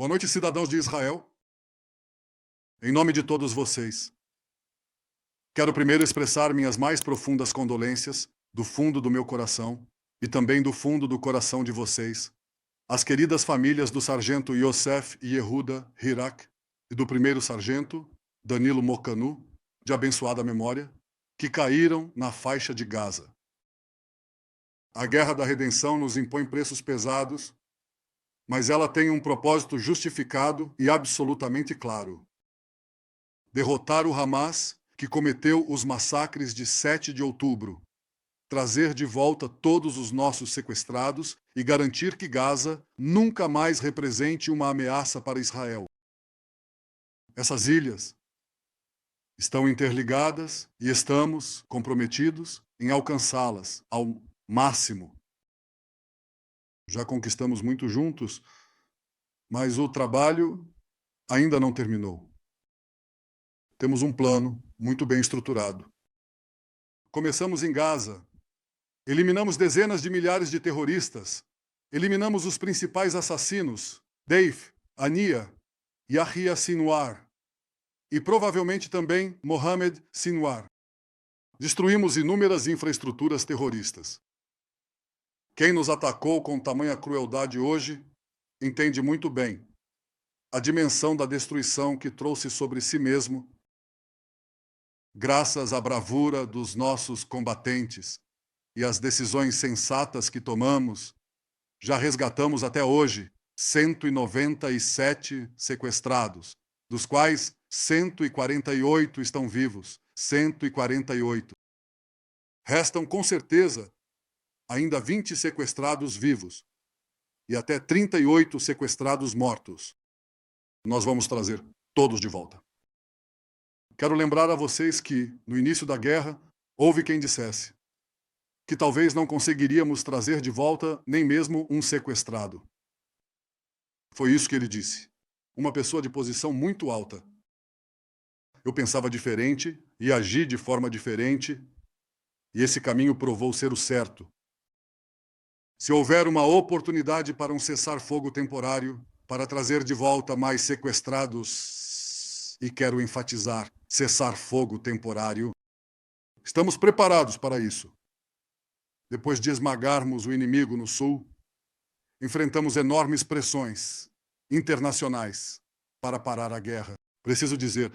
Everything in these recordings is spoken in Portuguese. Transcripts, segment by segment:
Boa noite, cidadãos de Israel. Em nome de todos vocês, quero primeiro expressar minhas mais profundas condolências, do fundo do meu coração e também do fundo do coração de vocês, às queridas famílias do sargento Yosef Yehuda Hirak e do primeiro sargento Danilo Mocanu, de abençoada memória, que caíram na faixa de Gaza. A guerra da redenção nos impõe preços pesados, mas ela tem um propósito justificado e absolutamente claro: derrotar o Hamas, que cometeu os massacres de 7 de outubro, trazer de volta todos os nossos sequestrados e garantir que Gaza nunca mais represente uma ameaça para Israel. Essas ilhas estão interligadas e estamos comprometidos em alcançá-las ao máximo. Já conquistamos muito juntos, mas o trabalho ainda não terminou. Temos um plano muito bem estruturado. Começamos em Gaza. Eliminamos dezenas de milhares de terroristas. Eliminamos os principais assassinos, Deif, Ania, Yahya Sinwar e provavelmente também Mohamed Sinwar. Destruímos inúmeras infraestruturas terroristas. Quem nos atacou com tamanha crueldade hoje entende muito bem a dimensão da destruição que trouxe sobre si mesmo, graças à bravura dos nossos combatentes e às decisões sensatas que tomamos. Já resgatamos até hoje 197 sequestrados, dos quais 148 estão vivos. 148. Restam, com certeza, ainda 20 sequestrados vivos e até 38 sequestrados mortos. Nós vamos trazer todos de volta. Quero lembrar a vocês que, no início da guerra, houve quem dissesse que talvez não conseguiríamos trazer de volta nem mesmo um sequestrado. Foi isso que ele disse. Uma pessoa de posição muito alta. Eu pensava diferente e agi de forma diferente, e esse caminho provou ser o certo. Se houver uma oportunidade para um cessar-fogo temporário, para trazer de volta mais sequestrados, e quero enfatizar, cessar-fogo temporário, estamos preparados para isso. Depois de esmagarmos o inimigo no sul, enfrentamos enormes pressões internacionais para parar a guerra. Preciso dizer,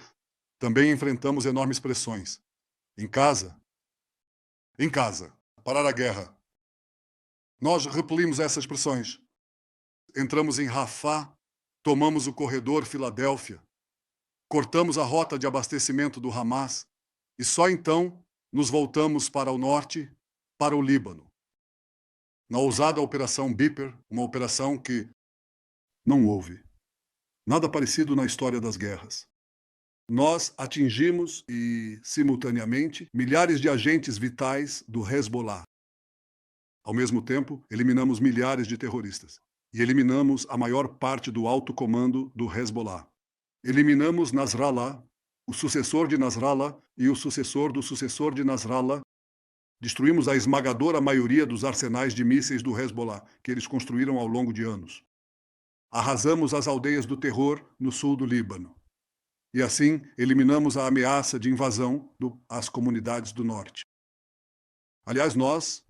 também enfrentamos enormes pressões em casa, parar a guerra. Nós repelimos essas pressões. Entramos em Rafah, tomamos o corredor Filadélfia, cortamos a rota de abastecimento do Hamas e só então nos voltamos para o norte, para o Líbano. Na ousada Operação Beeper, uma operação que não houve nada parecido na história das guerras. Nós atingimos e, simultaneamente, milhares de agentes vitais do Hezbollah. Ao mesmo tempo, eliminamos milhares de terroristas e eliminamos a maior parte do alto comando do Hezbollah. Eliminamos Nasrallah, o sucessor de Nasrallah e o sucessor do sucessor de Nasrallah. Destruímos a esmagadora maioria dos arsenais de mísseis do Hezbollah, que eles construíram ao longo de anos. Arrasamos as aldeias do terror no sul do Líbano. E assim, eliminamos a ameaça de invasão às comunidades do norte. Aliás, nós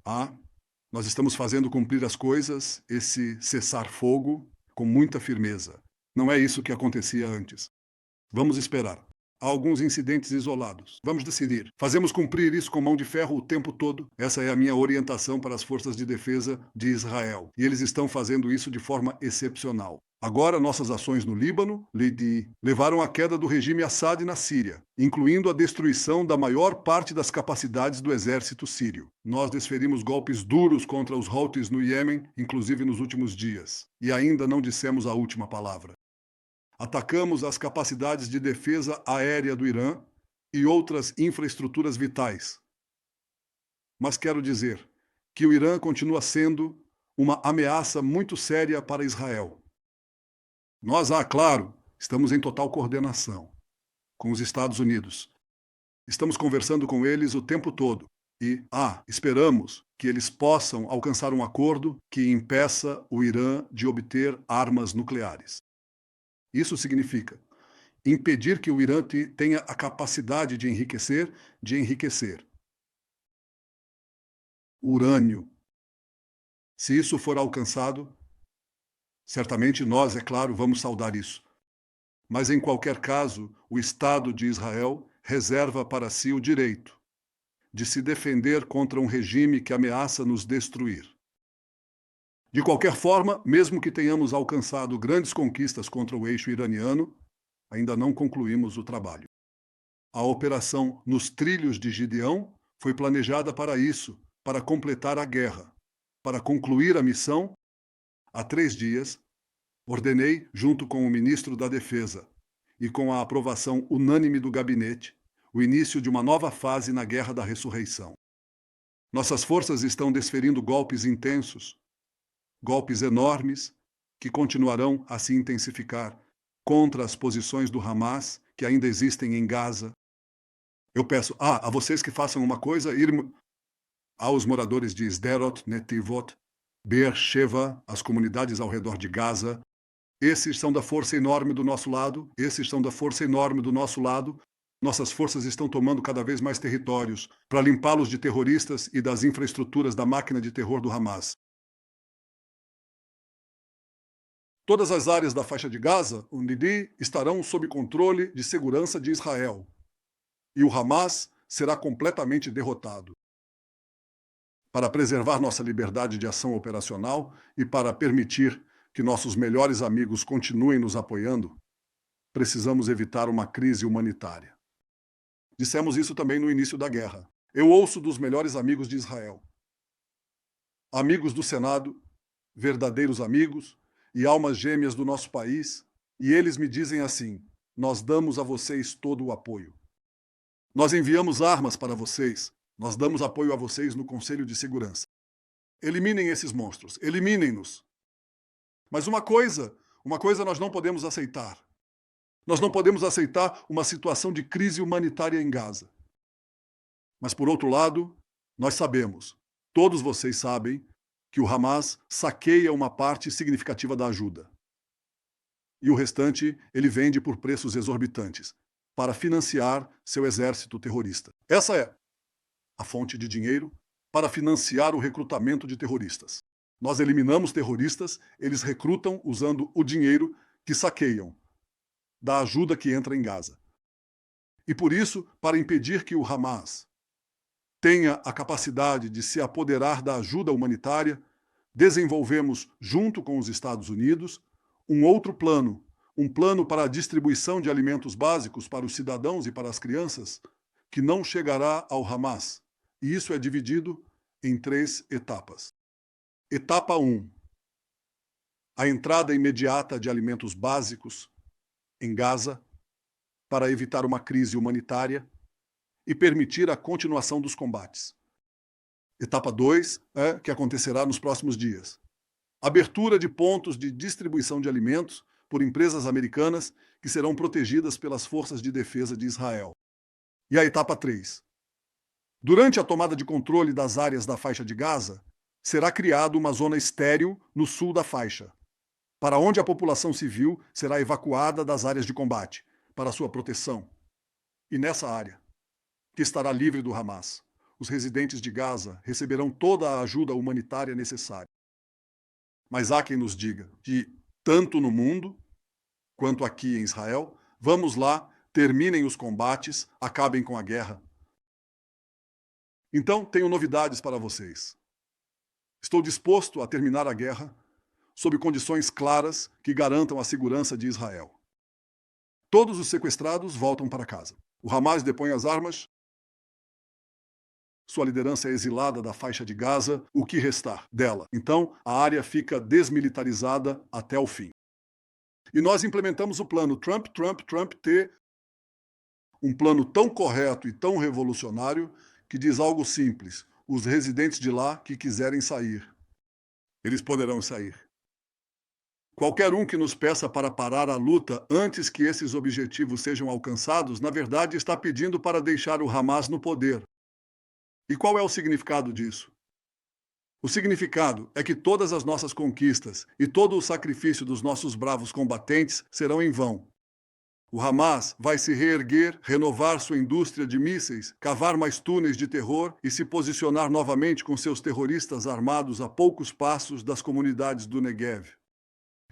estamos fazendo cumprir as coisas, esse cessar-fogo, com muita firmeza. Não é isso que acontecia antes. Vamos esperar. Há alguns incidentes isolados. Vamos decidir. Fazemos cumprir isso com mão de ferro o tempo todo? Essa é a minha orientação para as forças de defesa de Israel. E eles estão fazendo isso de forma excepcional. Agora, nossas ações no Líbano levaram à queda do regime Assad na Síria, incluindo a destruição da maior parte das capacidades do exército sírio. Nós desferimos golpes duros contra os Houthis no Iêmen, inclusive nos últimos dias. E ainda não dissemos a última palavra. Atacamos as capacidades de defesa aérea do Irã e outras infraestruturas vitais. Mas quero dizer que o Irã continua sendo uma ameaça muito séria para Israel. Nós, claro, estamos em total coordenação com os Estados Unidos. Estamos conversando com eles o tempo todo e, esperamos que eles possam alcançar um acordo que impeça o Irã de obter armas nucleares. Isso significa impedir que o Irã tenha a capacidade de enriquecer urânio. Se isso for alcançado, certamente nós, é claro, vamos saudar isso. Mas, em qualquer caso, o Estado de Israel reserva para si o direito de se defender contra um regime que ameaça nos destruir. De qualquer forma, mesmo que tenhamos alcançado grandes conquistas contra o eixo iraniano, ainda não concluímos o trabalho. A operação nos Trilhos de Gideão foi planejada para isso, para completar a guerra. Para concluir a missão, há 3 dias, ordenei, junto com o ministro da Defesa e com a aprovação unânime do gabinete, o início de uma nova fase na Guerra da Ressurreição. Nossas forças estão desferindo golpes intensos, golpes enormes, que continuarão a se intensificar contra as posições do Hamas que ainda existem em Gaza. Eu peço a vocês que façam uma coisa, aos moradores de Sderot, Netivot, Beer Sheva, as comunidades ao redor de Gaza. Esses são da força enorme do nosso lado, Nossas forças estão tomando cada vez mais territórios para limpá-los de terroristas e das infraestruturas da máquina de terror do Hamas. Todas as áreas da faixa de Gaza, o Nidi, estarão sob controle de segurança de Israel. E o Hamas será completamente derrotado. Para preservar nossa liberdade de ação operacional e para permitir que nossos melhores amigos continuem nos apoiando, precisamos evitar uma crise humanitária. Dissemos isso também no início da guerra. Eu ouço dos melhores amigos de Israel, amigos do Senado, verdadeiros amigos e almas gêmeas do nosso país, e eles me dizem assim: nós damos a vocês todo o apoio. Nós enviamos armas para vocês, nós damos apoio a vocês no Conselho de Segurança. Eliminem esses monstros, eliminem-nos. Mas uma coisa nós não podemos aceitar. Nós não podemos aceitar uma situação de crise humanitária em Gaza. Mas, por outro lado, nós sabemos, todos vocês sabem, que o Hamas saqueia uma parte significativa da ajuda. E o restante ele vende por preços exorbitantes, para financiar seu exército terrorista. Essa é a fonte de dinheiro para financiar o recrutamento de terroristas. Nós eliminamos terroristas, eles recrutam usando o dinheiro que saqueiam da ajuda que entra em Gaza. E por isso, para impedir que o Hamas tenha a capacidade de se apoderar da ajuda humanitária, desenvolvemos, junto com os Estados Unidos, um outro plano, um plano para a distribuição de alimentos básicos para os cidadãos e para as crianças, que não chegará ao Hamas. E isso é dividido em 3 etapas. Etapa 1. A entrada imediata de alimentos básicos em Gaza para evitar uma crise humanitária e permitir a continuação dos combates. Etapa 2, que acontecerá nos próximos dias. Abertura de pontos de distribuição de alimentos por empresas americanas que serão protegidas pelas forças de defesa de Israel. E a etapa 3. Durante a tomada de controle das áreas da faixa de Gaza, será criada uma zona estéril no sul da faixa, para onde a população civil será evacuada das áreas de combate, para sua proteção. E nessa área, que estará livre do Hamas, os residentes de Gaza receberão toda a ajuda humanitária necessária. Mas há quem nos diga que, tanto no mundo quanto aqui em Israel, vamos lá, terminem os combates, acabem com a guerra. Então, tenho novidades para vocês. Estou disposto a terminar a guerra sob condições claras que garantam a segurança de Israel. Todos os sequestrados voltam para casa. O Hamas depõe as armas. Sua liderança é exilada da faixa de Gaza, o que restar dela. Então, a área fica desmilitarizada até o fim. E nós implementamos o plano Trump T, um plano tão correto e tão revolucionário que diz algo simples: os residentes de lá que quiserem sair, eles poderão sair. Qualquer um que nos peça para parar a luta antes que esses objetivos sejam alcançados, na verdade está pedindo para deixar o Hamas no poder. E qual é o significado disso? O significado é que todas as nossas conquistas e todo o sacrifício dos nossos bravos combatentes serão em vão. O Hamas vai se reerguer, renovar sua indústria de mísseis, cavar mais túneis de terror e se posicionar novamente com seus terroristas armados a poucos passos das comunidades do Negev.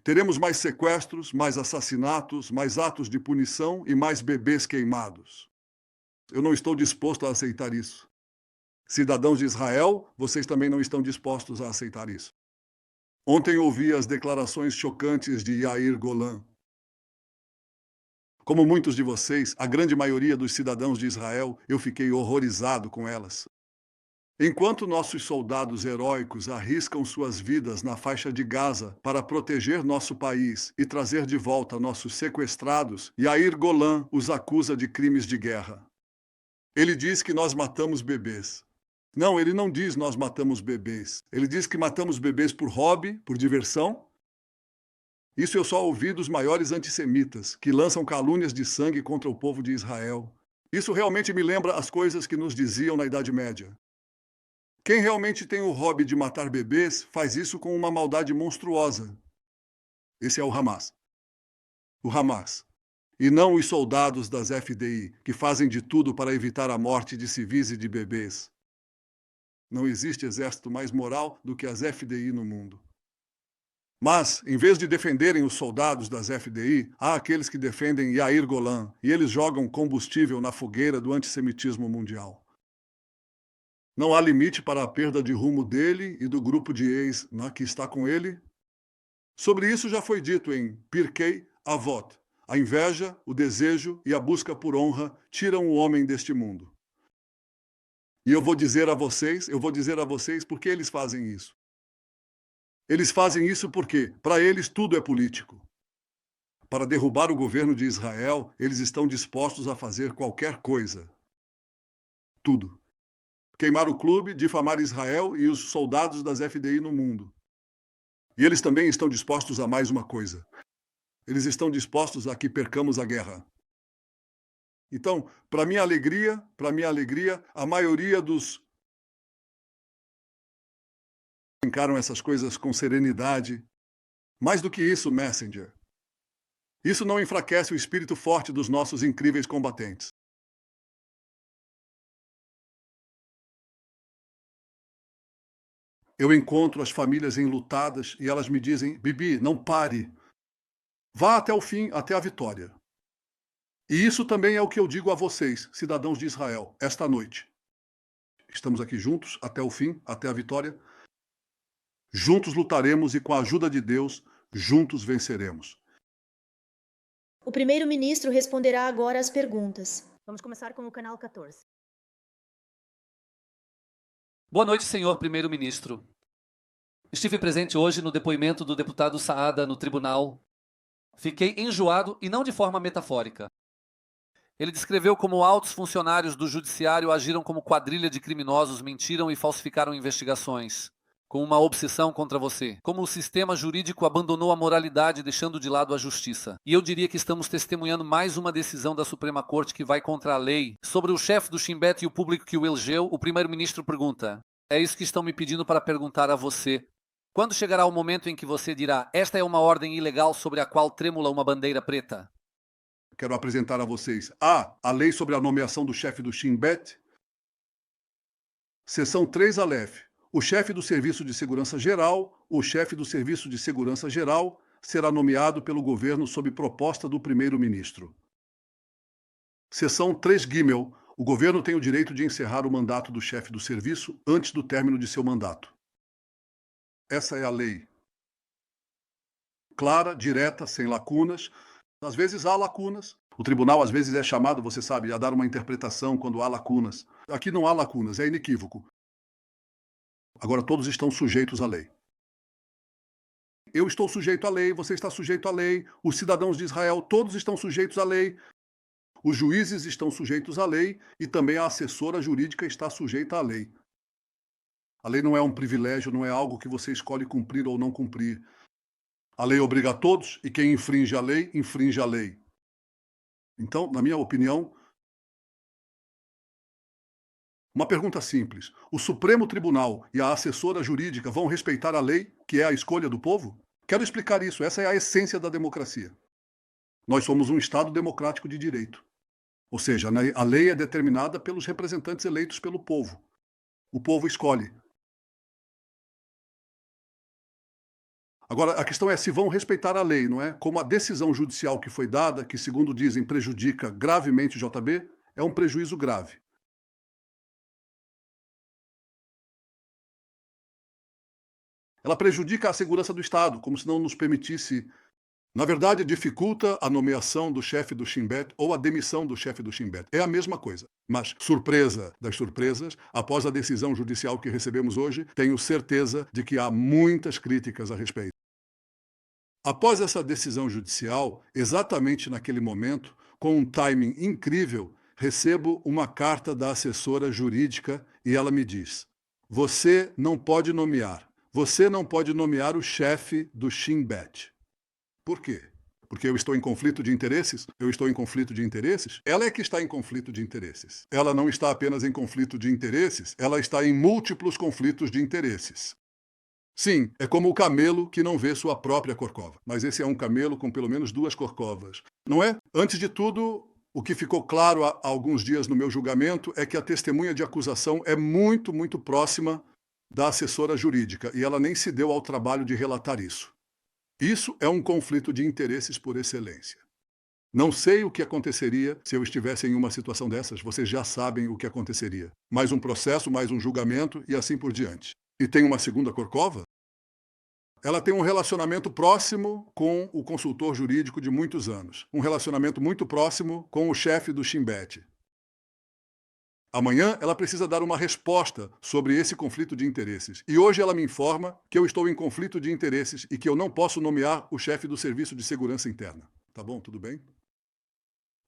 Teremos mais sequestros, mais assassinatos, mais atos de punição e mais bebês queimados. Eu não estou disposto a aceitar isso. Cidadãos de Israel, vocês também não estão dispostos a aceitar isso. Ontem ouvi as declarações chocantes de Yair Golan. Como muitos de vocês, a grande maioria dos cidadãos de Israel, eu fiquei horrorizado com elas. Enquanto nossos soldados heróicos arriscam suas vidas na faixa de Gaza para proteger nosso país e trazer de volta nossos sequestrados, Yair Golan os acusa de crimes de guerra. Ele diz que nós matamos bebês. Não, ele não diz nós matamos bebês. Ele diz que matamos bebês por hobby, por diversão. Isso eu só ouvi dos maiores antissemitas, que lançam calúnias de sangue contra o povo de Israel. Isso realmente me lembra as coisas que nos diziam na Idade Média. Quem realmente tem o hobby de matar bebês faz isso com uma maldade monstruosa. Esse é o Hamas. O Hamas. E não os soldados das FDI, que fazem de tudo para evitar a morte de civis e de bebês. Não existe exército mais moral do que as FDI no mundo. Mas, em vez de defenderem os soldados das FDI, há aqueles que defendem Yair Golan, e eles jogam combustível na fogueira do antissemitismo mundial. Não há limite para a perda de rumo dele e do grupo de ex que está com ele. Sobre isso já foi dito em Pirkei Avot: a inveja, o desejo e a busca por honra tiram o homem deste mundo. E eu vou dizer a vocês por que eles fazem isso. Eles fazem isso porque, para eles, tudo é político. Para derrubar o governo de Israel, eles estão dispostos a fazer qualquer coisa. Tudo. Queimar o clube, difamar Israel e os soldados das FDI no mundo. E eles também estão dispostos a mais uma coisa. Eles estão dispostos a que percamos a guerra. Então, para minha alegria, a maioria dos encaram essas coisas com serenidade. Mais do que isso, Messenger. Isso não enfraquece o espírito forte dos nossos incríveis combatentes. Eu encontro as famílias enlutadas e elas me dizem: Bibi, não pare. Vá até o fim, até a vitória. E isso também é o que eu digo a vocês, cidadãos de Israel, esta noite. Estamos aqui juntos até o fim, até a vitória. Juntos lutaremos e, com a ajuda de Deus, juntos venceremos. O primeiro-ministro responderá agora às perguntas. Vamos começar com o canal 14. Boa noite, senhor primeiro-ministro. Estive presente hoje no depoimento do deputado Saada no tribunal. Fiquei enjoado e não de forma metafórica. Ele descreveu como altos funcionários do judiciário agiram como quadrilha de criminosos, mentiram e falsificaram investigações, com uma obsessão contra você. Como o sistema jurídico abandonou a moralidade, deixando de lado a justiça. E eu diria que estamos testemunhando mais uma decisão da Suprema Corte que vai contra a lei. Sobre o chefe do Shin Bet e o público que o elegeu, o primeiro-ministro pergunta: é isso que estão me pedindo para perguntar a você. Quando chegará o momento em que você dirá: esta é uma ordem ilegal sobre a qual trêmula uma bandeira preta? Quero apresentar a vocês a lei sobre a nomeação do chefe do Shin Bet. Seção 3 Aleph. O chefe do Serviço de Segurança Geral, o chefe do Serviço de Segurança Geral, será nomeado pelo governo sob proposta do primeiro-ministro. Seção 3 Gimel. O governo tem o direito de encerrar o mandato do chefe do serviço antes do término de seu mandato. Essa é a lei. Clara, direta, sem lacunas. Às vezes há lacunas. O tribunal às vezes é chamado, você sabe, a dar uma interpretação quando há lacunas. Aqui não há lacunas, é inequívoco. Agora todos estão sujeitos à lei. Eu estou sujeito à lei, você está sujeito à lei, os cidadãos de Israel todos estão sujeitos à lei, os juízes estão sujeitos à lei e também a assessora jurídica está sujeita à lei. A lei não é um privilégio, não é algo que você escolhe cumprir ou não cumprir. A lei obriga a todos e quem infringe a lei, infringe a lei. Então, na minha opinião, Uma pergunta simples. O Supremo Tribunal e a assessora jurídica vão respeitar a lei, que é a escolha do povo? Quero explicar isso. Essa é a essência da democracia. Nós somos um Estado democrático de direito. Ou seja, a lei é determinada pelos representantes eleitos pelo povo. O povo escolhe. Agora, a questão é se vão respeitar a lei, não é? Como a decisão judicial que foi dada, que segundo dizem prejudica gravemente o JB, é um prejuízo grave. Ela prejudica a segurança do Estado, como se não nos permitisse. Na verdade, dificulta a nomeação do chefe do Shin Bet ou a demissão do chefe do Shin Bet. É a mesma coisa. Mas, surpresa das surpresas, após a decisão judicial que recebemos hoje, tenho certeza de que há muitas críticas a respeito. Após essa decisão judicial, exatamente naquele momento, com um timing incrível, recebo uma carta da assessora jurídica e ela me diz: você não pode nomear o chefe do Shin Bet. Por quê? Porque eu estou em conflito de interesses? Eu estou em conflito de interesses? Ela é que está em conflito de interesses. Ela não está apenas em conflito de interesses, ela está em múltiplos conflitos de interesses. Sim, é como o camelo que não vê sua própria corcova. Mas esse é um camelo com pelo menos 2 corcovas. Não é? Antes de tudo, o que ficou claro há alguns dias no meu julgamento é que a testemunha de acusação é muito, muito próxima da assessora jurídica e ela nem se deu ao trabalho de relatar isso. Isso é um conflito de interesses por excelência. Não sei o que aconteceria se eu estivesse em uma situação dessas, vocês já sabem o que aconteceria. Mais um processo, mais um julgamento e assim por diante. E tem uma segunda corcova? Ela tem um relacionamento próximo com o consultor jurídico de muitos anos. Um relacionamento muito próximo com o chefe do Shin Bet. Amanhã ela precisa dar uma resposta sobre esse conflito de interesses. E hoje ela me informa que eu estou em conflito de interesses e que eu não posso nomear o chefe do Serviço de Segurança Interna. Tá bom? Tudo bem?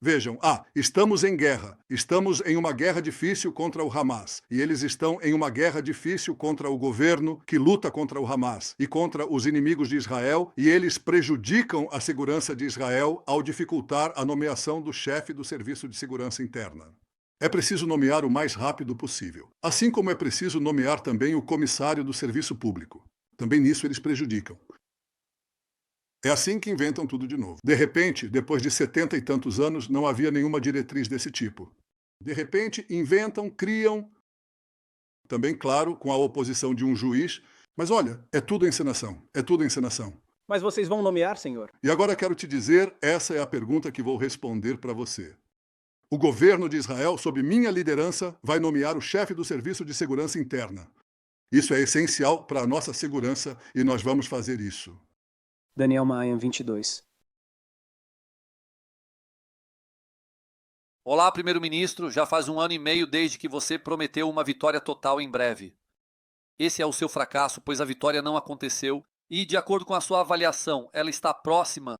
Vejam, estamos em guerra. Estamos em uma guerra difícil contra o Hamas. E eles estão em uma guerra difícil contra o governo que luta contra o Hamas e contra os inimigos de Israel. E eles prejudicam a segurança de Israel ao dificultar a nomeação do chefe do Serviço de Segurança Interna. É preciso nomear o mais rápido possível. Assim como é preciso nomear também o comissário do Serviço Público. Também nisso eles prejudicam. É assim que inventam tudo de novo. De repente, depois de 70 e tantos anos, não havia nenhuma diretriz desse tipo. De repente, inventam, criam, também, claro, com a oposição de um juiz. Mas olha, é tudo encenação, é tudo encenação. Mas vocês vão nomear, senhor? E agora quero te dizer, essa é a pergunta que vou responder para você. O governo de Israel, sob minha liderança, vai nomear o chefe do Serviço de Segurança Interna. Isso é essencial para a nossa segurança e nós vamos fazer isso. Daniel Maia, 22. Olá, primeiro-ministro. Já faz 1 ano e meio desde que você prometeu uma vitória total em breve. Esse é o seu fracasso, pois a vitória não aconteceu e, de acordo com a sua avaliação, ela está próxima.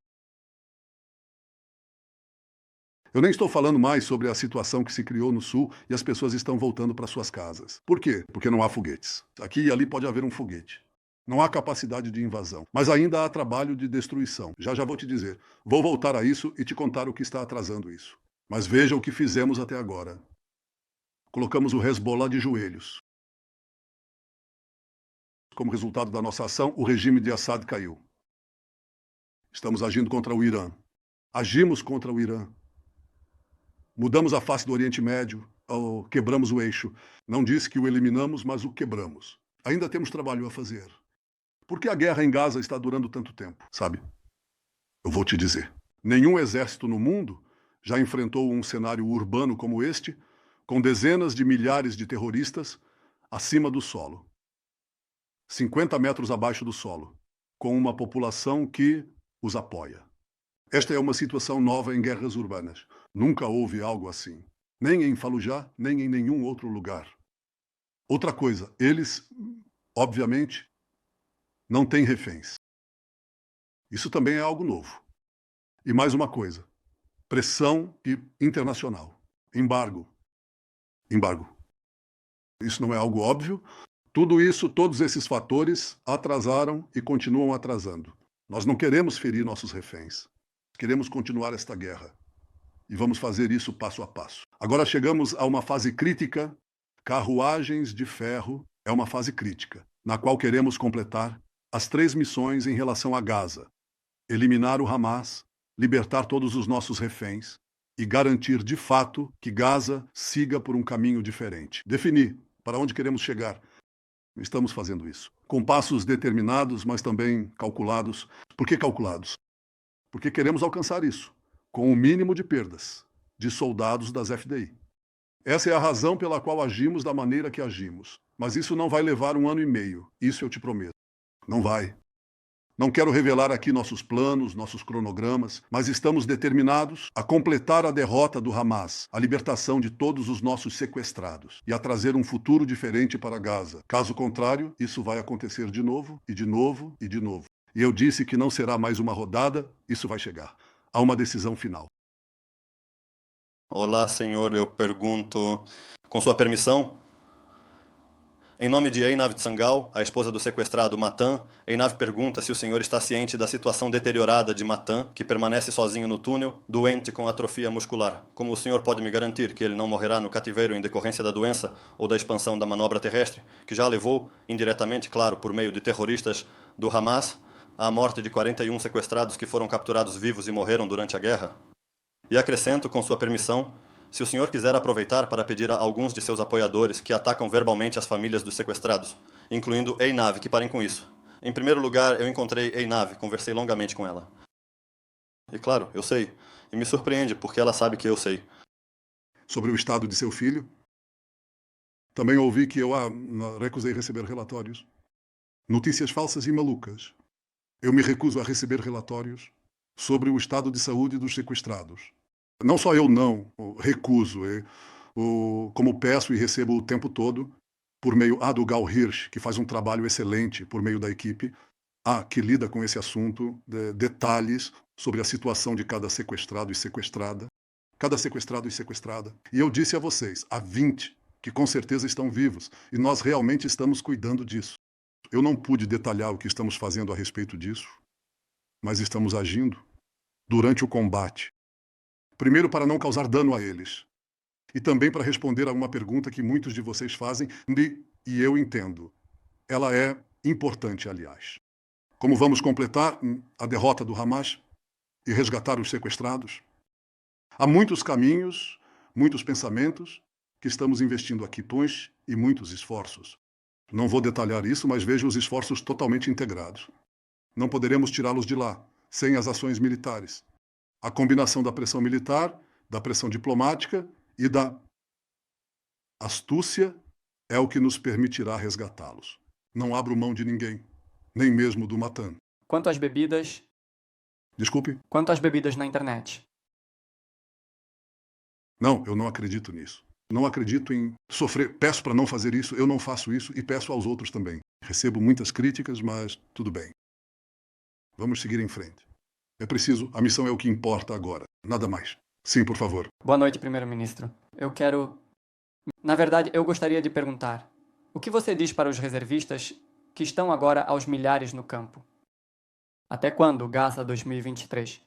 Eu nem estou falando mais sobre a situação que se criou no Sul e as pessoas estão voltando para suas casas. Por quê? Porque não há foguetes. Aqui e ali pode haver um foguete. Não há capacidade de invasão, mas ainda há trabalho de destruição. Já vou te dizer. Vou voltar a isso e te contar o que está atrasando isso. Mas veja o que fizemos até agora. Colocamos o Hezbollah de joelhos. Como resultado da nossa ação, o regime de Assad caiu. Estamos agindo contra o Irã. Agimos contra o Irã. Mudamos a face do Oriente Médio, quebramos o eixo. Não disse que o eliminamos, mas o quebramos. Ainda temos trabalho a fazer. Por que a guerra em Gaza está durando tanto tempo, sabe? Eu vou te dizer. Nenhum exército no mundo já enfrentou um cenário urbano como este, com dezenas de milhares de terroristas acima do solo. 50 metros abaixo do solo, com uma população que os apoia. Esta é uma situação nova em guerras urbanas. Nunca houve algo assim. Nem em Fallujah, nem em nenhum outro lugar. Outra coisa, eles, obviamente, não têm reféns. Isso também é algo novo. E mais uma coisa, pressão internacional. Embargo. Isso não é algo óbvio. Tudo isso, todos esses fatores atrasaram e continuam atrasando. Nós não queremos ferir nossos reféns. Queremos continuar esta guerra. E vamos fazer isso passo a passo. Agora chegamos a uma fase crítica Carruagens de Ferro é uma fase crítica, na qual queremos completar as 3 missões em relação a Gaza: eliminar o Hamas, libertar todos os nossos reféns e garantir de fato que Gaza siga por um caminho diferente. Definir para onde queremos chegar. Estamos fazendo isso. Com passos determinados, mas também calculados. Por que calculados? Porque queremos alcançar isso, com o mínimo de perdas de soldados das FDI. Essa é a razão pela qual agimos da maneira que agimos. Mas isso não vai levar 1 ano e meio, isso eu te prometo. Não vai. Não quero revelar aqui nossos planos, nossos cronogramas, mas estamos determinados a completar a derrota do Hamas, a libertação de todos os nossos sequestrados e a trazer um futuro diferente para Gaza. Caso contrário, isso vai acontecer de novo, e de novo, e de novo. E eu disse que não será mais uma rodada, isso vai chegar. Há uma decisão final. Olá, senhor, eu pergunto, com sua permissão, em nome de Einav Tsangal, a esposa do sequestrado Matan, Einav pergunta se o senhor está ciente da situação deteriorada de Matan, que permanece sozinho no túnel, doente com atrofia muscular. Como o senhor pode me garantir que ele não morrerá no cativeiro em decorrência da doença ou da expansão da manobra terrestre, que já levou, indiretamente, claro, por meio de terroristas do Hamas, à morte de 41 sequestrados que foram capturados vivos e morreram durante a guerra? E acrescento, com sua permissão, se o senhor quiser aproveitar para pedir a alguns de seus apoiadores que atacam verbalmente as famílias dos sequestrados, incluindo Einav, que parem com isso. Em primeiro lugar, eu encontrei Einav, conversei longamente com ela. E claro, eu sei. E me surpreende, porque ela sabe que eu sei. Sobre o estado de seu filho, também ouvi que eu recusei receber relatórios. Notícias falsas e malucas. Eu me recuso a receber relatórios sobre o estado de saúde dos sequestrados. Não só eu não recuso, como peço e recebo o tempo todo, por meio do Gal Hirsch, que faz um trabalho excelente por meio da equipe, que lida com esse assunto, detalhes sobre a situação de cada sequestrado e sequestrada, cada sequestrado e sequestrada. E eu disse a vocês, há 20, que com certeza estão vivos, e nós realmente estamos cuidando disso. Eu não pude detalhar o que estamos fazendo a respeito disso, mas estamos agindo durante o combate. Primeiro, para não causar dano a eles. E também para responder a uma pergunta que muitos de vocês fazem, e eu entendo. Ela é importante, aliás. Como vamos completar a derrota do Hamas e resgatar os sequestrados? Há muitos caminhos, muitos pensamentos que estamos investindo aqui, tons e muitos esforços. Não vou detalhar isso, mas vejo os esforços totalmente integrados. Não poderemos tirá-los de lá, sem as ações militares. A combinação da pressão militar, da pressão diplomática e da astúcia é o que nos permitirá resgatá-los. Não abro mão de ninguém, nem mesmo do Matan. Quanto às bebidas... Desculpe? Quanto às bebidas na internet? Não, eu não acredito nisso. Não acredito em sofrer. Peço para não fazer isso, eu não faço isso e peço aos outros também. Recebo muitas críticas, mas tudo bem. Vamos seguir em frente. É preciso, a missão é o que importa agora, nada mais. Sim, por favor. Boa noite, primeiro-ministro. Na verdade, eu gostaria de perguntar, o que você diz para os reservistas que estão agora aos milhares no campo? Até quando, Gaza 2023?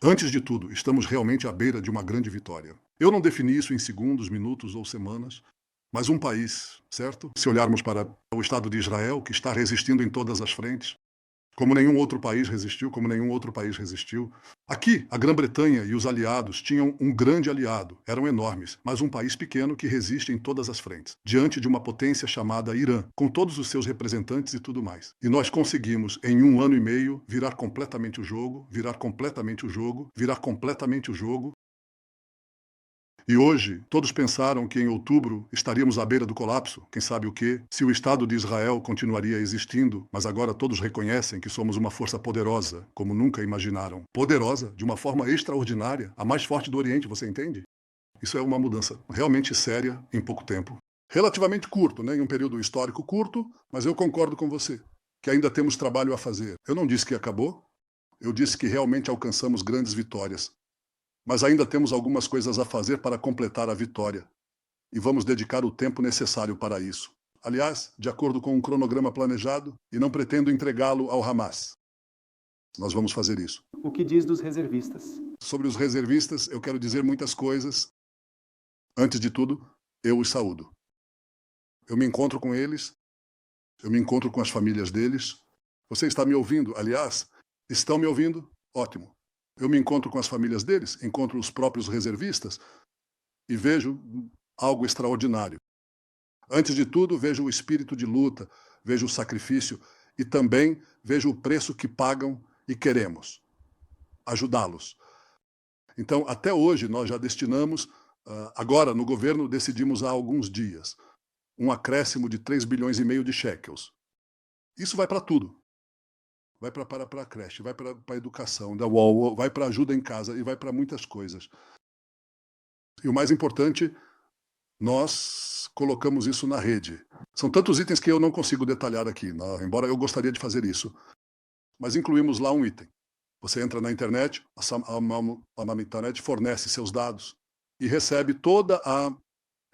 Antes de tudo, estamos realmente à beira de uma grande vitória. Eu não defini isso em segundos, minutos ou semanas, mas um país, certo? Se olharmos para o Estado de Israel, que está resistindo em todas as frentes, como nenhum outro país resistiu. Aqui, a Grã-Bretanha e os aliados tinham um grande aliado, eram enormes, mas um país pequeno que resiste em todas as frentes, diante de uma potência chamada Irã, com todos os seus representantes e tudo mais. E nós conseguimos, em 1 ano e meio, virar completamente o jogo. E hoje, todos pensaram que em outubro estaríamos à beira do colapso, quem sabe o quê, se o Estado de Israel continuaria existindo, mas agora todos reconhecem que somos uma força poderosa, como nunca imaginaram. Poderosa, de uma forma extraordinária, a mais forte do Oriente, você entende? Isso é uma mudança realmente séria em pouco tempo. Relativamente curto, né? Em um período histórico curto, mas eu concordo com você, que ainda temos trabalho a fazer. Eu não disse que acabou, eu disse que realmente alcançamos grandes vitórias. Mas ainda temos algumas coisas a fazer para completar a vitória. E vamos dedicar o tempo necessário para isso. Aliás, de acordo com um cronograma planejado, e não pretendo entregá-lo ao Hamas. Nós vamos fazer isso. O que diz dos reservistas? Sobre os reservistas, eu quero dizer muitas coisas. Antes de tudo, eu os saúdo. Eu me encontro com eles, eu me encontro com as famílias deles. Você está me ouvindo? Aliás, estão me ouvindo? Ótimo. Eu me encontro com as famílias deles, encontro os próprios reservistas e vejo algo extraordinário. Antes de tudo, vejo o espírito de luta, vejo o sacrifício e também vejo o preço que pagam e queremos ajudá-los. Então, até hoje, nós já destinamos, agora no governo decidimos há alguns dias, um acréscimo de 3,5 bilhões de shekels. Isso vai para tudo. Vai para a creche, vai para a educação, da UOL, vai para ajuda em casa e vai para muitas coisas. E o mais importante, nós colocamos isso na rede. São tantos itens que eu não consigo detalhar aqui, embora eu gostaria de fazer isso. Mas incluímos lá um item. Você entra na internet, a internet fornece seus dados e recebe toda a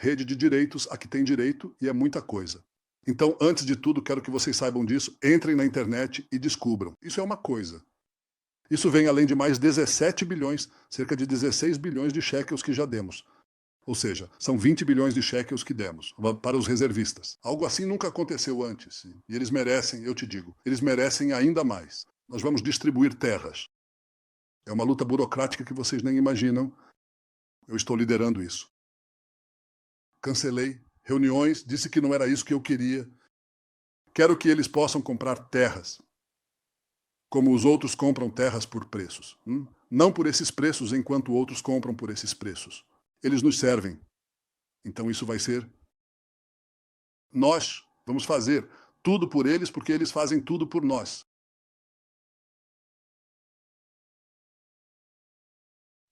rede de direitos a que tem direito, e é muita coisa. Então, antes de tudo, quero que vocês saibam disso, entrem na internet e descubram. Isso é uma coisa. Isso vem além de mais 17 bilhões, cerca de 16 bilhões de shekels que já demos. Ou seja, são 20 bilhões de shekels que demos para os reservistas. Algo assim nunca aconteceu antes. E eles merecem, eu te digo, eles merecem ainda mais. Nós vamos distribuir terras. É uma luta burocrática que vocês nem imaginam. Eu estou liderando isso. Cancelei reuniões, disse que não era isso que eu queria. Quero que eles possam comprar terras, como os outros compram terras por preços. Não por esses preços, enquanto outros compram por esses preços. Eles nos servem. Então isso vai ser... Nós vamos fazer tudo por eles, porque eles fazem tudo por nós.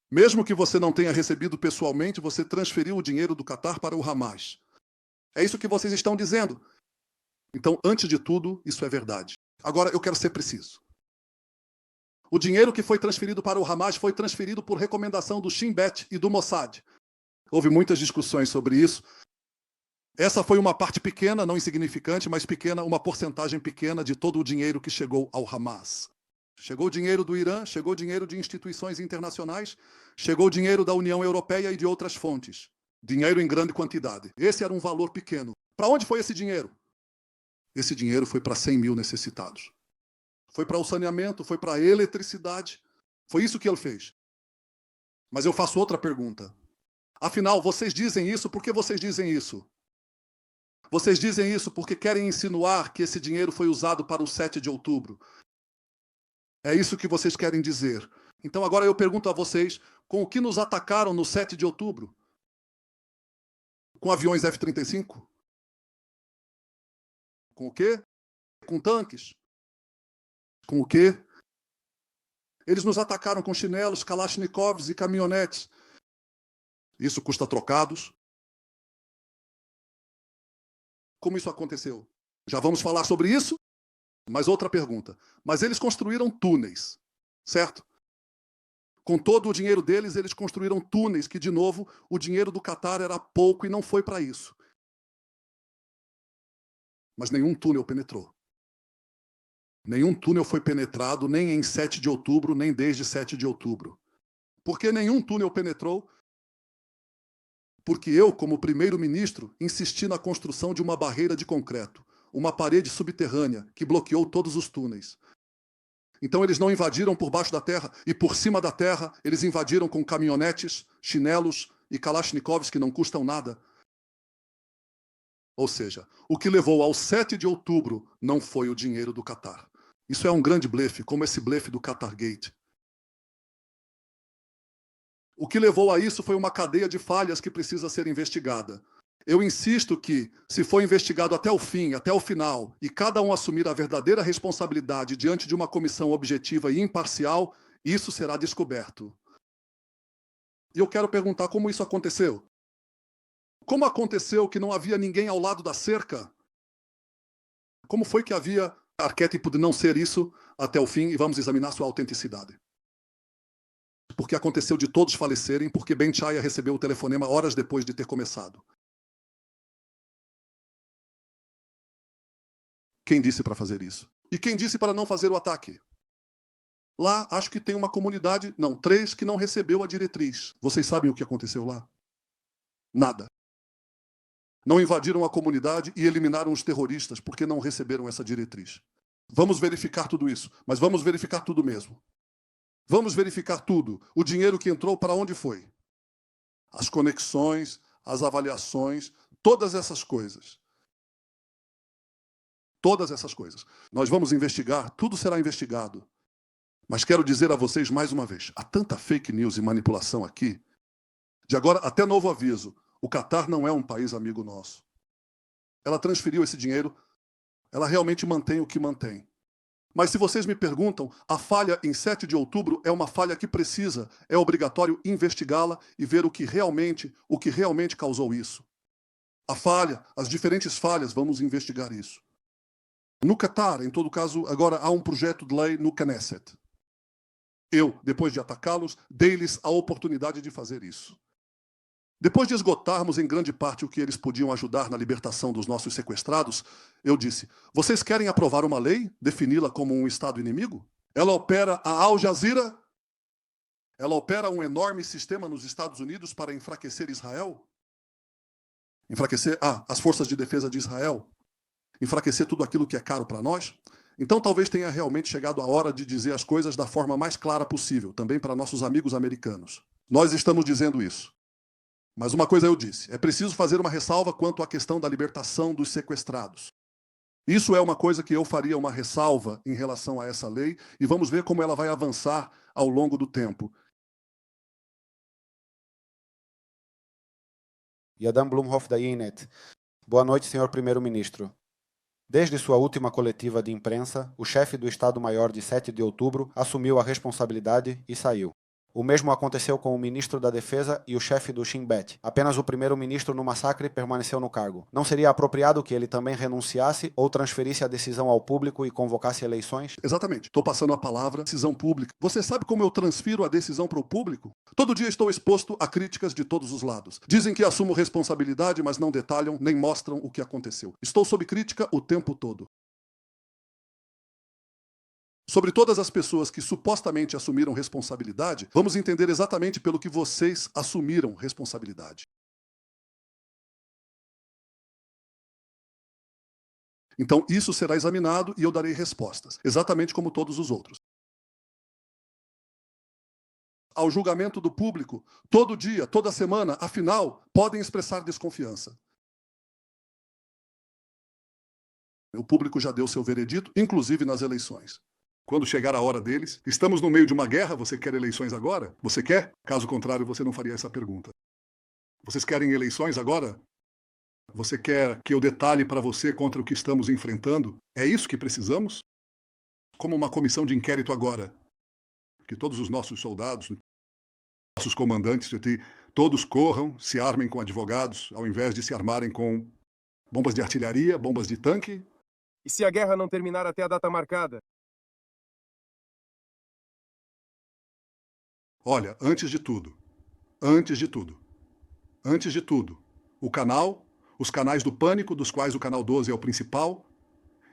Mesmo que você não tenha recebido pessoalmente, você transferiu o dinheiro do Catar para o Hamas. É isso que vocês estão dizendo. Então, antes de tudo, isso é verdade. Agora, eu quero ser preciso. O dinheiro que foi transferido para o Hamas foi transferido por recomendação do Shin Bet e do Mossad. Houve muitas discussões sobre isso. Essa foi uma parte pequena, não insignificante, mas pequena, uma porcentagem pequena de todo o dinheiro que chegou ao Hamas. Chegou dinheiro do Irã, chegou dinheiro de instituições internacionais, chegou dinheiro da União Europeia e de outras fontes. Dinheiro em grande quantidade. Esse era um valor pequeno. Para onde foi esse dinheiro? Esse dinheiro foi para 100 mil necessitados. Foi para o saneamento, foi para a eletricidade. Foi isso que ele fez. Mas eu faço outra pergunta. Afinal, vocês dizem isso porque vocês dizem isso? Vocês dizem isso porque querem insinuar que esse dinheiro foi usado para o 7 de outubro. É isso que vocês querem dizer. Então agora eu pergunto a vocês, com o que nos atacaram no 7 de outubro? Com aviões F-35? Com o quê? Com tanques? Com o quê? Eles nos atacaram com chinelos, kalashnikovs e caminhonetes. Isso custa trocados. Como isso aconteceu? Já vamos falar sobre isso? Mas outra pergunta. Mas eles construíram túneis, certo? Com todo o dinheiro deles, eles construíram túneis que, de novo, o dinheiro do Catar era pouco e não foi para isso. Mas nenhum túnel penetrou. Nenhum túnel foi penetrado, nem em 7 de outubro, nem desde 7 de outubro. Por que nenhum túnel penetrou? Porque eu, como primeiro-ministro, insisti na construção de uma barreira de concreto, uma parede subterrânea que bloqueou todos os túneis. Então eles não invadiram por baixo da terra, e por cima da terra eles invadiram com caminhonetes, chinelos e kalashnikovs que não custam nada. Ou seja, o que levou ao 7 de outubro não foi o dinheiro do Catar. Isso é um grande blefe, como esse blefe do Qatargate. O que levou a isso foi uma cadeia de falhas que precisa ser investigada. Eu insisto que, se for investigado até o fim, até o final, e cada um assumir a verdadeira responsabilidade diante de uma comissão objetiva e imparcial, isso será descoberto. E eu quero perguntar como isso aconteceu. Como aconteceu que não havia ninguém ao lado da cerca? Como foi que havia arquétipo de não ser isso até o fim, e vamos examinar sua autenticidade. Porque aconteceu de todos falecerem, porque Ben Chaya recebeu o telefonema horas depois de ter começado. Quem disse para fazer isso? E quem disse para não fazer o ataque? Lá, acho que tem uma comunidade, não, 3 que não recebeu a diretriz. Vocês sabem o que aconteceu lá? Nada. não invadiram a comunidade e eliminaram os terroristas porque não receberam essa diretriz. Vamos verificar tudo isso, mas vamos verificar tudo mesmo. Vamos verificar tudo. O dinheiro que entrou, para onde foi? As conexões, as avaliações, todas essas coisas. Todas essas coisas. Nós vamos investigar, tudo será investigado. Mas quero dizer a vocês mais uma vez, há tanta fake news e manipulação aqui. De agora até novo aviso, o Catar não é um país amigo nosso. Ela transferiu esse dinheiro, ela realmente mantém o que mantém. Mas se vocês me perguntam, a falha em 7 de outubro é uma falha que precisa, é obrigatório investigá-la e ver o que realmente causou isso. A falha, as diferentes falhas, vamos investigar isso. No Catar, em todo caso, agora há um projeto de lei no Knesset. Eu, depois de atacá-los, dei-lhes a oportunidade de fazer isso. Depois de esgotarmos em grande parte o que eles podiam ajudar na libertação dos nossos sequestrados, eu disse, vocês querem aprovar uma lei, defini-la como um Estado inimigo? Ela opera a Al Jazeera? Ela opera um enorme sistema nos Estados Unidos para enfraquecer Israel? Enfraquecer as forças de defesa de Israel? Enfraquecer tudo aquilo que é caro para nós? Então talvez tenha realmente chegado a hora de dizer as coisas da forma mais clara possível, também para nossos amigos americanos. Nós estamos dizendo isso. Mas uma coisa eu disse, é preciso fazer uma ressalva quanto à questão da libertação dos sequestrados. Isso é uma coisa que eu faria uma ressalva em relação a essa lei e vamos ver como ela vai avançar ao longo do tempo. Yadam Blumhoff da INET. Boa noite, senhor primeiro-ministro. Desde sua última coletiva de imprensa, o chefe do Estado-Maior de 7 de outubro assumiu a responsabilidade e saiu. O mesmo aconteceu com o ministro da Defesa e o chefe do Shin Bet. Apenas o primeiro-ministro no massacre permaneceu no cargo. Não seria apropriado que ele também renunciasse ou transferisse a decisão ao público e convocasse eleições? Exatamente. Estou passando a palavra decisão pública. Você sabe como eu transfiro a decisão para o público? Todo dia estou exposto a críticas de todos os lados. Dizem que assumo responsabilidade, mas não detalham nem mostram o que aconteceu. Estou sob crítica o tempo todo. Sobre todas as pessoas que supostamente assumiram responsabilidade, vamos entender exatamente pelo que vocês assumiram responsabilidade. Então, isso será examinado e eu darei respostas, exatamente como todos os outros. Ao julgamento do público, todo dia, toda semana, afinal, podem expressar desconfiança. O público já deu seu veredito, inclusive nas eleições. Quando chegar a hora deles, estamos no meio de uma guerra, você quer eleições agora? Você quer? Caso contrário, você não faria essa pergunta. Vocês querem eleições agora? Você quer que eu detalhe para você contra o que estamos enfrentando? É isso que precisamos? Como uma comissão de inquérito agora. Que todos os nossos soldados, nossos comandantes, todos corram, se armem com advogados, ao invés de se armarem com bombas de artilharia, bombas de tanque. E se a guerra não terminar até a data marcada? Olha, antes de tudo, os canais do Pânico, dos quais o Canal 12 é o principal,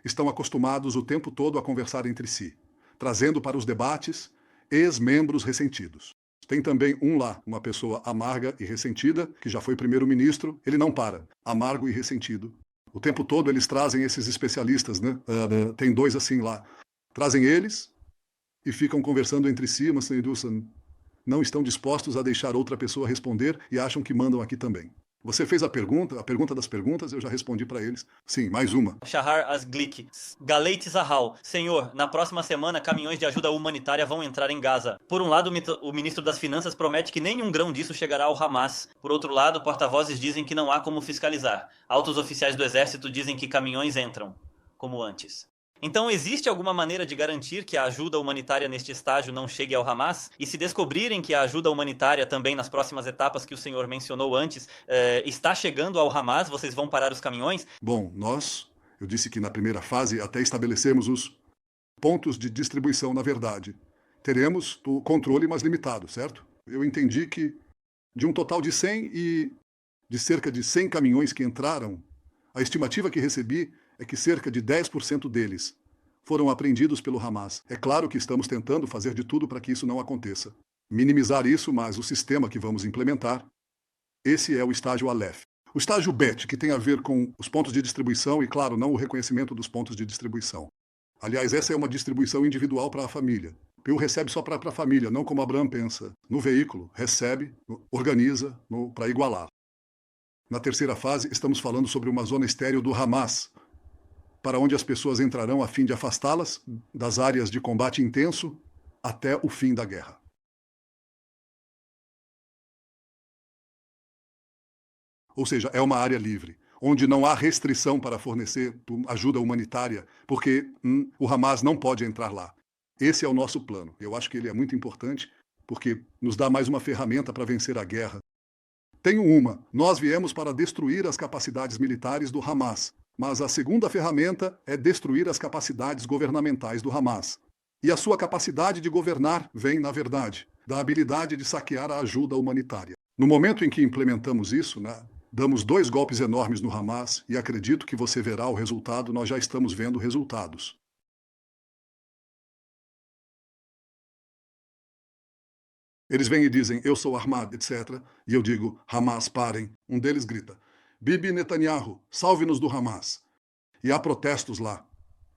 estão acostumados o tempo todo a conversar entre si, trazendo para os debates ex-membros ressentidos. Tem também um lá, uma pessoa amarga e ressentida, que já foi primeiro-ministro, ele não para, amargo e ressentido. O tempo todo eles trazem esses especialistas, né? Tem 2 assim lá. Trazem eles e ficam conversando entre si, mas não estão dispostos a deixar outra pessoa responder e acham que mandam aqui também. Você fez a pergunta das perguntas, eu já respondi para eles. Sim, mais uma. Shahar Asglik, Galeit Zahal. Senhor, na próxima semana, caminhões de ajuda humanitária vão entrar em Gaza. Por um lado, o ministro das Finanças promete que nenhum grão disso chegará ao Hamas. Por outro lado, porta-vozes dizem que não há como fiscalizar. Altos oficiais do exército dizem que caminhões entram, como antes. Então, existe alguma maneira de garantir que a ajuda humanitária neste estágio não chegue ao Hamas? E se descobrirem que a ajuda humanitária também nas próximas etapas que o senhor mencionou antes está chegando ao Hamas, vocês vão parar os caminhões? Bom, eu disse que na primeira fase até estabelecemos os pontos de distribuição, na verdade. Teremos o controle mais limitado, certo? Eu entendi que de um total de 100 e de cerca de 100 caminhões que entraram, a estimativa que recebi é que cerca de 10% deles foram apreendidos pelo Hamas. É claro que estamos tentando fazer de tudo para que isso não aconteça. Minimizar isso, mas o sistema que vamos implementar, esse é o estágio Aleph. O estágio BET, que tem a ver com os pontos de distribuição e, claro, não o reconhecimento dos pontos de distribuição. Aliás, essa é uma distribuição individual para a família. PIL recebe só para a família, não como Abraham pensa. No veículo, recebe, organiza, para igualar. Na terceira fase, estamos falando sobre uma zona estéril do Hamas, para onde as pessoas entrarão a fim de afastá-las das áreas de combate intenso até o fim da guerra. Ou seja, é uma área livre, onde não há restrição para fornecer ajuda humanitária, porque o Hamas não pode entrar lá. Esse é o nosso plano. Eu acho que ele é muito importante, porque nos dá mais uma ferramenta para vencer a guerra. Tenho uma. Nós viemos para destruir as capacidades militares do Hamas, mas a segunda ferramenta é destruir as capacidades governamentais do Hamas. E a sua capacidade de governar vem, na verdade, da habilidade de saquear a ajuda humanitária. No momento em que implementamos isso, damos 2 golpes enormes no Hamas e acredito que você verá o resultado, nós já estamos vendo resultados. Eles vêm e dizem, eu sou armado, etc. E eu digo, Hamas, parem. Um deles grita, Bibi Netanyahu, salve-nos do Hamas. E há protestos lá.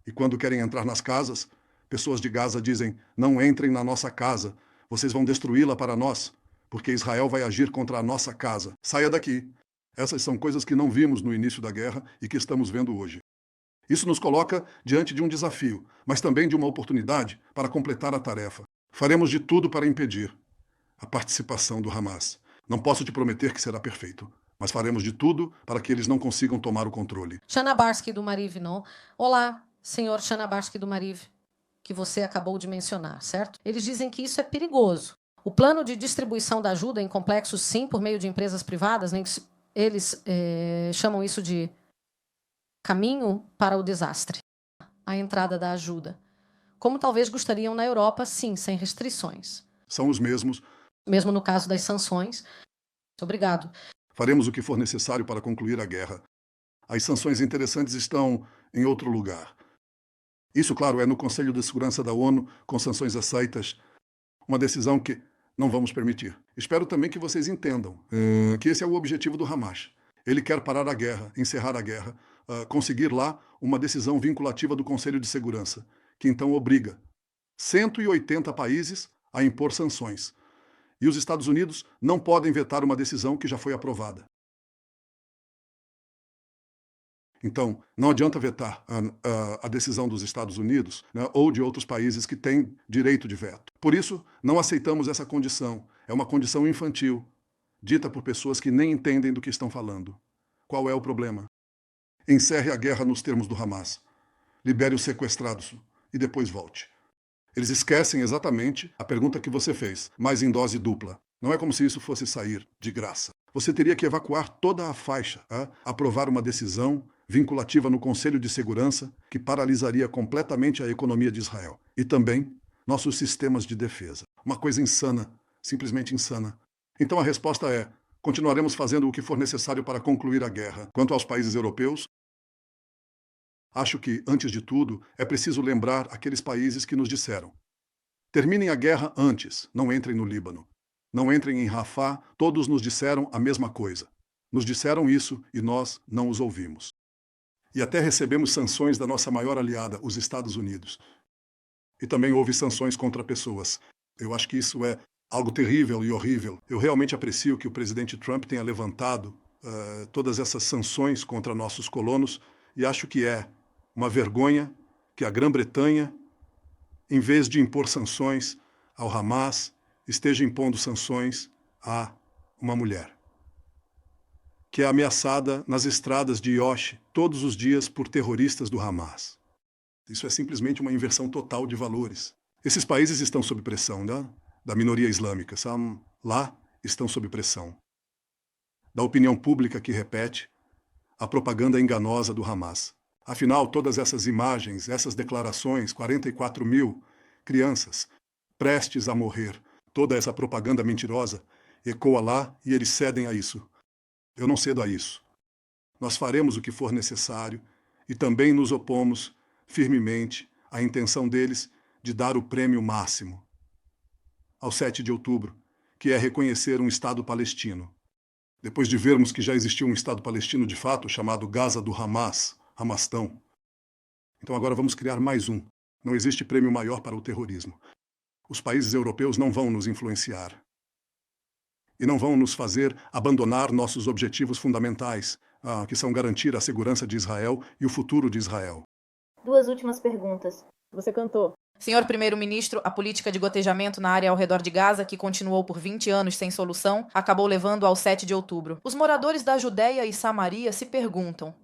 E quando querem entrar nas casas, pessoas de Gaza dizem, não entrem na nossa casa, vocês vão destruí-la para nós, porque Israel vai agir contra a nossa casa. Saia daqui. Essas são coisas que não vimos no início da guerra e que estamos vendo hoje. Isso nos coloca diante de um desafio, mas também de uma oportunidade para completar a tarefa. Faremos de tudo para impedir a participação do Hamas. Não posso te prometer que será perfeito, mas faremos de tudo para que eles não consigam tomar o controle. Shanabarsky do Mariv, não? Olá, senhor Shanabarsky do Mariv, que você acabou de mencionar, certo? Eles dizem que isso é perigoso. O plano de distribuição da ajuda em complexos, sim, por meio de empresas privadas, eles chamam isso de caminho para o desastre, a entrada da ajuda. Como talvez gostariam na Europa, sim, sem restrições. São os mesmos. Mesmo no caso das sanções. Obrigado. Faremos o que for necessário para concluir a guerra. As sanções interessantes estão em outro lugar. Isso, claro, é no Conselho de Segurança da ONU, com sanções aceitas. Uma decisão que não vamos permitir. Espero também que vocês entendam que esse é o objetivo do Hamas. Ele quer parar a guerra, encerrar a guerra, conseguir lá uma decisão vinculativa do Conselho de Segurança, que então obriga 180 países a impor sanções. E os Estados Unidos não podem vetar uma decisão que já foi aprovada. Então, não adianta vetar a decisão dos Estados Unidos, ou de outros países que têm direito de veto. Por isso, não aceitamos essa condição. É uma condição infantil, dita por pessoas que nem entendem do que estão falando. Qual é o problema? Encerre a guerra nos termos do Hamas. Libere os sequestrados e depois volte. Eles esquecem exatamente a pergunta que você fez, mas em dose dupla. Não é como se isso fosse sair de graça. Você teria que evacuar toda a faixa, aprovar uma decisão vinculativa no Conselho de Segurança que paralisaria completamente a economia de Israel e também nossos sistemas de defesa. Uma coisa insana, simplesmente insana. Então a resposta é, continuaremos fazendo o que for necessário para concluir a guerra. Quanto aos países europeus, acho que, antes de tudo, é preciso lembrar aqueles países que nos disseram: terminem a guerra antes, não entrem no Líbano. Não entrem em Rafah, todos nos disseram a mesma coisa. Nos disseram isso e nós não os ouvimos. E até recebemos sanções da nossa maior aliada, os Estados Unidos. E também houve sanções contra pessoas. Eu acho que isso é algo terrível e horrível. Eu realmente aprecio que o presidente Trump tenha levantado todas essas sanções contra nossos colonos e acho que é uma vergonha que a Grã-Bretanha, em vez de impor sanções ao Hamas, esteja impondo sanções a uma mulher que é ameaçada nas estradas de Yosh todos os dias por terroristas do Hamas. Isso é simplesmente uma inversão total de valores. Esses países estão sob pressão, da minoria islâmica, lá estão sob pressão. Da opinião pública que repete a propaganda enganosa do Hamas. Afinal, todas essas imagens, essas declarações, 44 mil crianças prestes a morrer, toda essa propaganda mentirosa ecoa lá e eles cedem a isso. Eu não cedo a isso. Nós faremos o que for necessário e também nos opomos firmemente à intenção deles de dar o prêmio máximo ao 7 de outubro, que é reconhecer um Estado palestino. Depois de vermos que já existia um Estado palestino de fato, chamado Gaza do Hamas, Hamastão. Então agora vamos criar mais um. Não existe prêmio maior para o terrorismo. Os países europeus não vão nos influenciar. E não vão nos fazer abandonar nossos objetivos fundamentais, que são garantir a segurança de Israel e o futuro de Israel. 2 últimas perguntas. Você cantou. Senhor Primeiro-Ministro, a política de gotejamento na área ao redor de Gaza, que continuou por 20 anos sem solução, acabou levando ao 7 de outubro. Os moradores da Judéia e Samaria se perguntam,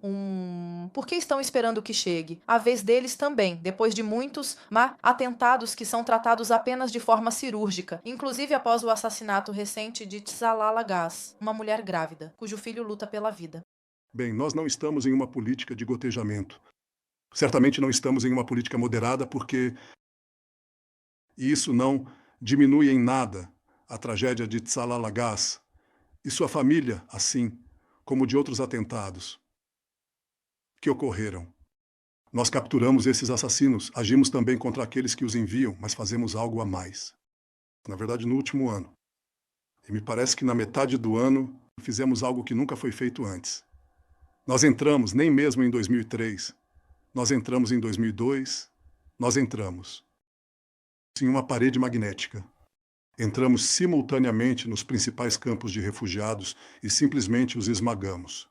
por que estão esperando que chegue? A vez deles também, depois de muitos atentados que são tratados apenas de forma cirúrgica, inclusive após o assassinato recente de Tzalala Gaz, uma mulher grávida, cujo filho luta pela vida. Bem, nós não estamos em uma política de gotejamento. Certamente não estamos em uma política moderada porque isso não diminui em nada a tragédia de Tzalala Gaz e sua família, assim como de outros atentados que ocorreram. Nós capturamos esses assassinos, agimos também contra aqueles que os enviam, mas fazemos algo a mais. Na verdade, no último ano. E me parece que na metade do ano fizemos algo que nunca foi feito antes. Nós entramos, nem mesmo em 2003, nós entramos em 2002, nós entramos em uma parede magnética. Entramos simultaneamente nos principais campos de refugiados e simplesmente os esmagamos.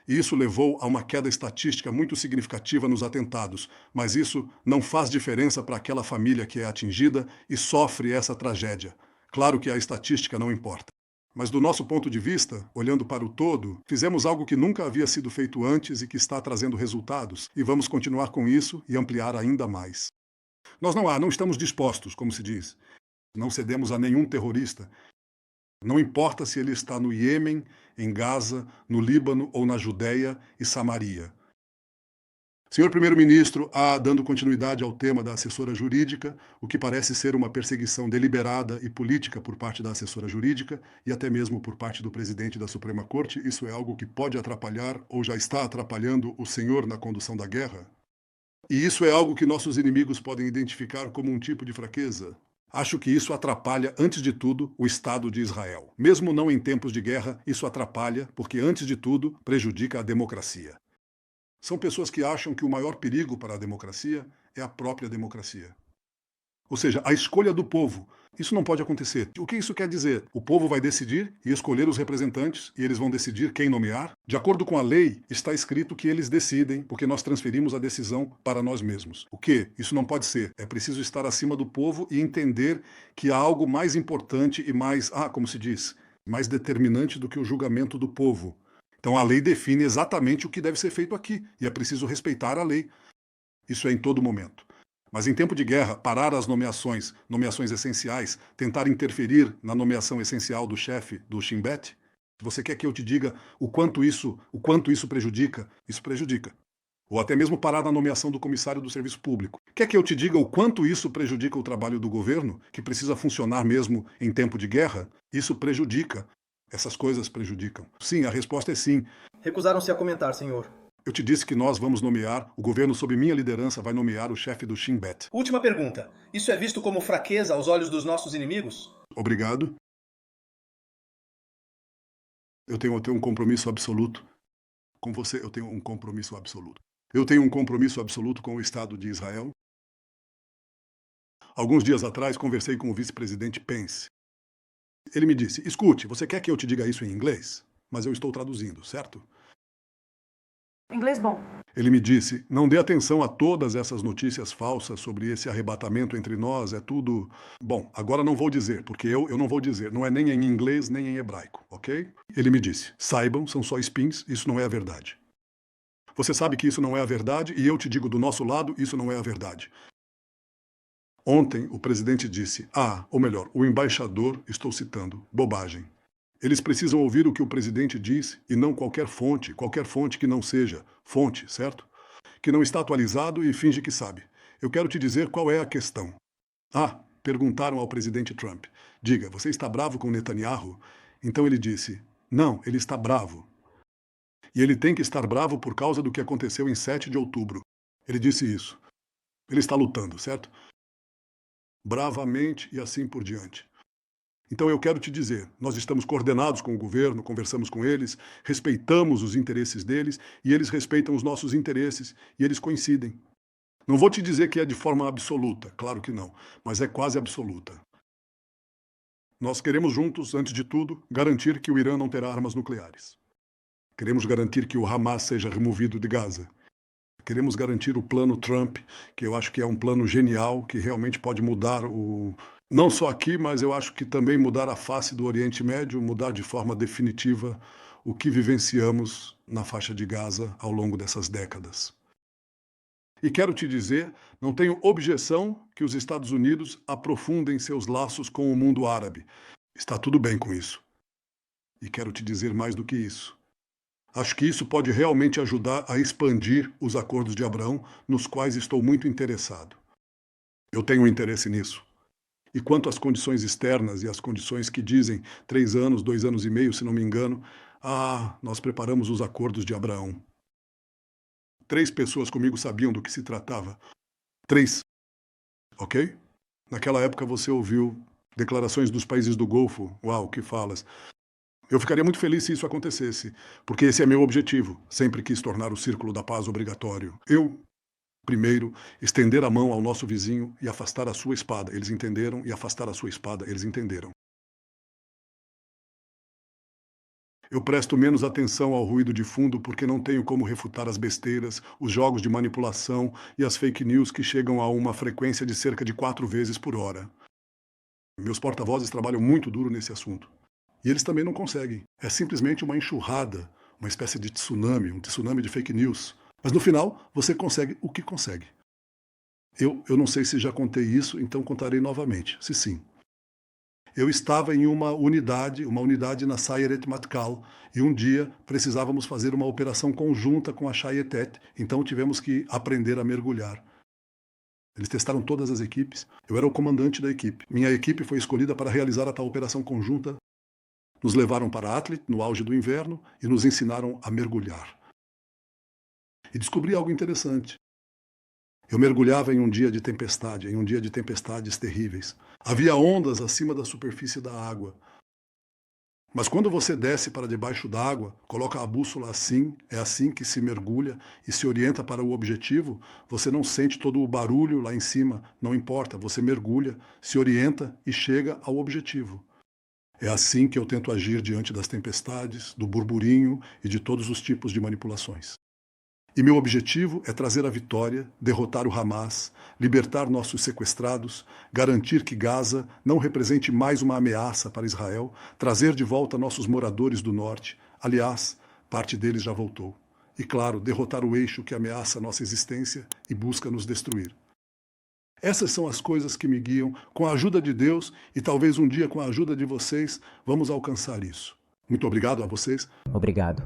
E isso levou a uma queda estatística muito significativa nos atentados, mas isso não faz diferença para aquela família que é atingida e sofre essa tragédia. Claro que a estatística não importa. Mas do nosso ponto de vista, olhando para o todo, fizemos algo que nunca havia sido feito antes e que está trazendo resultados, e vamos continuar com isso e ampliar ainda mais. Nós não estamos dispostos, como se diz. Não cedemos a nenhum terrorista. Não importa se ele está no Iêmen, em Gaza, no Líbano ou na Judéia e Samaria. Senhor Primeiro-Ministro, dando continuidade ao tema da assessora jurídica, o que parece ser uma perseguição deliberada e política por parte da assessora jurídica e até mesmo por parte do presidente da Suprema Corte, isso é algo que pode atrapalhar ou já está atrapalhando o senhor na condução da guerra? E isso é algo que nossos inimigos podem identificar como um tipo de fraqueza? Acho que isso atrapalha, antes de tudo, o Estado de Israel. Mesmo não em tempos de guerra, isso atrapalha, porque, antes de tudo, prejudica a democracia. São pessoas que acham que o maior perigo para a democracia é a própria democracia. Ou seja, a escolha do povo. Isso não pode acontecer. O que isso quer dizer? O povo vai decidir e escolher os representantes e eles vão decidir quem nomear? De acordo com a lei, está escrito que eles decidem porque nós transferimos a decisão para nós mesmos. O quê? Isso não pode ser. É preciso estar acima do povo e entender que há algo mais importante e mais, como se diz, mais determinante do que o julgamento do povo. Então a lei define exatamente o que deve ser feito aqui e é preciso respeitar a lei. Isso é em todo momento. Mas em tempo de guerra, parar as nomeações essenciais, tentar interferir na nomeação essencial do chefe do Shin Bet, você quer que eu te diga o quanto isso prejudica? Isso prejudica. Ou até mesmo parar na nomeação do comissário do serviço público. Quer que eu te diga o quanto isso prejudica o trabalho do governo, que precisa funcionar mesmo em tempo de guerra? Isso prejudica. Essas coisas prejudicam. Sim, a resposta é sim. Recusaram-se a comentar, senhor. Eu te disse que nós vamos nomear, o governo sob minha liderança vai nomear o chefe do Shin Bet. Última pergunta. Isso é visto como fraqueza aos olhos dos nossos inimigos? Obrigado. Eu tenho um compromisso absoluto com você. Eu tenho um compromisso absoluto. Eu tenho um compromisso absoluto com o Estado de Israel. Alguns dias atrás, conversei com o vice-presidente Pence. Ele me disse, escute, você quer que eu te diga isso em inglês? Mas eu estou traduzindo, certo? Inglês bom. Ele me disse, não dê atenção a todas essas notícias falsas sobre esse arrebatamento entre nós, é tudo... Bom, agora não vou dizer, porque eu não vou dizer, não é nem em inglês nem em hebraico, ok? Ele me disse, saibam, são só spins, isso não é a verdade. Você sabe que isso não é a verdade e eu te digo do nosso lado, isso não é a verdade. Ontem o presidente disse, ou melhor, o embaixador, estou citando, bobagem. Eles precisam ouvir o que o presidente diz e não qualquer fonte que não seja fonte, certo? Que não está atualizado e finge que sabe. Eu quero te dizer qual é a questão. Perguntaram ao presidente Trump. Diga, você está bravo com Netanyahu? Então ele disse, não, ele está bravo. E ele tem que estar bravo por causa do que aconteceu em 7 de outubro. Ele disse isso. Ele está lutando, certo? Bravamente e assim por diante. Então eu quero te dizer, nós estamos coordenados com o governo, conversamos com eles, respeitamos os interesses deles e eles respeitam os nossos interesses e eles coincidem. Não vou te dizer que é de forma absoluta, claro que não, mas é quase absoluta. Nós queremos juntos, antes de tudo, garantir que o Irã não terá armas nucleares. Queremos garantir que o Hamas seja removido de Gaza. Queremos garantir o plano Trump, que eu acho que é um plano genial, que realmente pode mudar não só aqui, mas eu acho que também mudar a face do Oriente Médio, mudar de forma definitiva o que vivenciamos na faixa de Gaza ao longo dessas décadas. E quero te dizer, não tenho objeção que os Estados Unidos aprofundem seus laços com o mundo árabe. Está tudo bem com isso. E quero te dizer mais do que isso. Acho que isso pode realmente ajudar a expandir os acordos de Abraão, nos quais estou muito interessado. Eu tenho interesse nisso. E quanto às condições externas e às condições que dizem 3 anos, 2 anos e meio, se não me engano, nós preparamos os acordos de Abraão. 3 pessoas comigo sabiam do que se tratava. 3. Ok? Naquela época você ouviu declarações dos países do Golfo. Uau, que falas. Eu ficaria muito feliz se isso acontecesse, porque esse é meu objetivo. Sempre quis tornar o círculo da paz obrigatório. Eu, primeiro, estender a mão ao nosso vizinho e afastar a sua espada. Eles entenderam, e afastar a sua espada. Eles entenderam. Eu presto menos atenção ao ruído de fundo porque não tenho como refutar as besteiras, os jogos de manipulação e as fake news que chegam a uma frequência de cerca de 4 vezes por hora. Meus porta-vozes trabalham muito duro nesse assunto. E eles também não conseguem. É simplesmente uma enxurrada, uma espécie de tsunami, um tsunami de fake news. Mas no final, você consegue o que consegue. Eu não sei se já contei isso, então contarei novamente, se sim. Eu estava em uma unidade na Sayeret Matkal, e um dia precisávamos fazer uma operação conjunta com a Shayetet, então tivemos que aprender a mergulhar. Eles testaram todas as equipes, eu era o comandante da equipe. Minha equipe foi escolhida para realizar a tal operação conjunta. Nos levaram para Atlit, no auge do inverno, e nos ensinaram a mergulhar. E descobri algo interessante. Eu mergulhava em um dia de tempestade, em um dia de tempestades terríveis. Havia ondas acima da superfície da água. Mas quando você desce para debaixo d'água, coloca a bússola assim, é assim que se mergulha e se orienta para o objetivo, você não sente todo o barulho lá em cima, não importa, você mergulha, se orienta e chega ao objetivo. É assim que eu tento agir diante das tempestades, do burburinho e de todos os tipos de manipulações. E meu objetivo é trazer a vitória, derrotar o Hamas, libertar nossos sequestrados, garantir que Gaza não represente mais uma ameaça para Israel, trazer de volta nossos moradores do norte. Aliás, parte deles já voltou. E, claro, derrotar o eixo que ameaça nossa existência e busca nos destruir. Essas são as coisas que me guiam. Com a ajuda de Deus e talvez um dia com a ajuda de vocês, vamos alcançar isso. Muito obrigado a vocês. Obrigado.